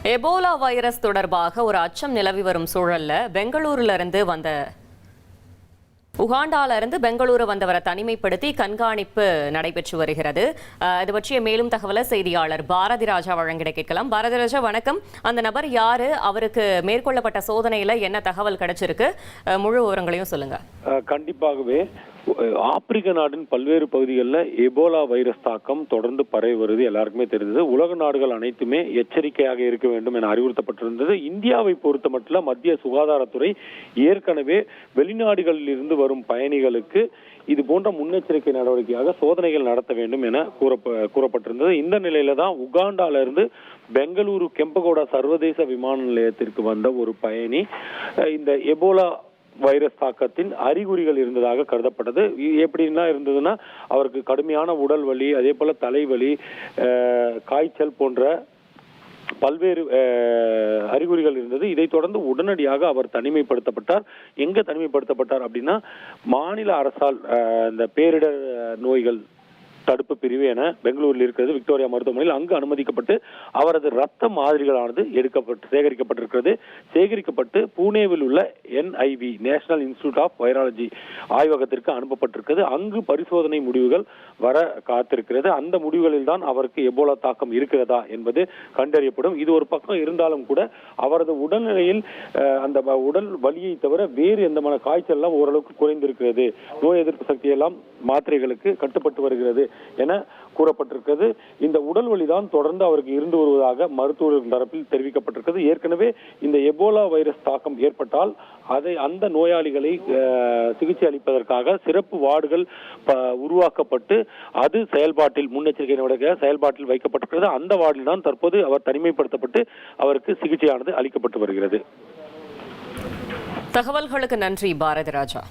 Ebola virus தொடர்பாக ஒரு அச்சம் நிலவி வரும் சூழல்ல பெங்களூருல இருந்து உகாண்டால இருந்து பெங்களூரு வந்தவரை தனிமைப்படுத்தி கண்காணிப்பு நடைபெற்று வருகிறது. இது பற்றிய மேலும் தகவலை செய்தியாளர் பாரதி ராஜா வழங்கிட கேட்கலாம். பாரதி ராஜா, வணக்கம். அந்த நபர் யாரு, அவருக்கு மேற்கொள்ளப்பட்ட சோதனையில என்ன தகவல் கிடைச்சிருக்கு, முழு விவரங்களையும் சொல்லுங்க. கண்டிப்பாகவே ஆப்பிரிக்க நாட்டின் பல்வேறு பகுதிகளில் எபோலா வைரஸ் தாக்கம் தொடர்ந்து பரவி வருது எல்லாருக்குமே தெரிந்தது. உலக நாடுகள் அனைத்துமே எச்சரிக்கையாக இருக்க வேண்டும் என அறிவுறுத்தப்பட்டிருந்தது. இந்தியாவை பொறுத்த மட்டும் மத்திய சுகாதாரத்துறை ஏற்கனவே வெளிநாடுகளில் இருந்து வரும் பயணிகளுக்கு இது போன்ற முன்னெச்சரிக்கை நடவடிக்கையாக சோதனைகள் நடத்த வேண்டும் என கூறப்பட்டிருந்தது. இந்த நிலையில தான் உகாண்டால இருந்து பெங்களூரு கெம்பகோடா சர்வதேச விமான நிலையத்திற்கு வந்த ஒரு பயணி இந்த எபோலா வைரஸ் தாக்கத்தின் அறிகுறிகள் இருந்ததாக கருதப்பட்டது. எப்படின்னா இருந்ததுன்னா அவருக்கு கடுமையான உடல் வலி, அதே போல தலைவலி, காய்ச்சல் போன்ற பல்வேறு அறிகுறிகள் இருந்தது. இதைத் தொடர்ந்து உடனடியாக அவர் தனிமைப்படுத்தப்பட்டார். எங்க தனிமைப்படுத்தப்பட்டார் அப்படின்னா, மாநில அரசால் இந்த பேரிடர் நோய்கள் தடுப்பு பிரிவு என பெங்களூரில் இருக்கிறது விக்டோரியா மருத்துவமனையில் அங்கு அனுமதிக்கப்பட்டு அவரது ரத்த மாதிரிகளானது சேகரிக்கப்பட்டிருக்கிறது. சேகரிக்கப்பட்டு பூனேவில் உள்ள NIV national institute of virology ஆய்வகத்திற்கு அனுப்பப்பட்டிருக்கிறது. அங்கு பரிசோதனை முடிவுகள் வர காத்திருக்கிறது. அந்த முடிவுகளில் தான் அவருக்கு எபோலா தாக்கம் இருக்கிறதா என்பது கண்டறியப்படும். இது ஒரு பக்கம் இருந்தாலும் கூட அவரது உடல்நிலையில் அந்த உடல் வலியை தவிர வேறு எந்த காய்ச்சல் எல்லாம் ஓரளவுக்கு குறைந்திருக்கிறது. நோய் எதிர்ப்பு சக்தி எல்லாம் மாத்திரைகளுக்கு கட்டுப்பட்டு வருகிறது என கூறப்பட்டிருக்கிறது. இந்த உடல் வலிதான் தொடர்ந்து அவருக்கு இருந்து வருவதாக மருத்துவர்கள் தரப்பில் தெரிவிக்கப்பட்டிருக்கிறது. ஏற்கனவே இந்த எபோலா வைரஸ் தாக்கம் ஏற்பட்டால் அந்த நோயாளிகளை சிகிச்சை அளிப்பதற்காக சிறப்பு வார்டுகள் உருவாக்கப்பட்டு அது செயல்பாட்டில் முன்னெச்சரிக்கை நடவடிக்கை செயல்பாட்டில் வைக்கப்பட்டிருக்கிறது. அந்த வார்டில் தான் தற்போது அவர் தனிமைப்படுத்தப்பட்டு அவருக்கு சிகிச்சையானது அளிக்கப்பட்டு வருகிறது. தகவல்களுக்கு நன்றி பாரதி ராஜா.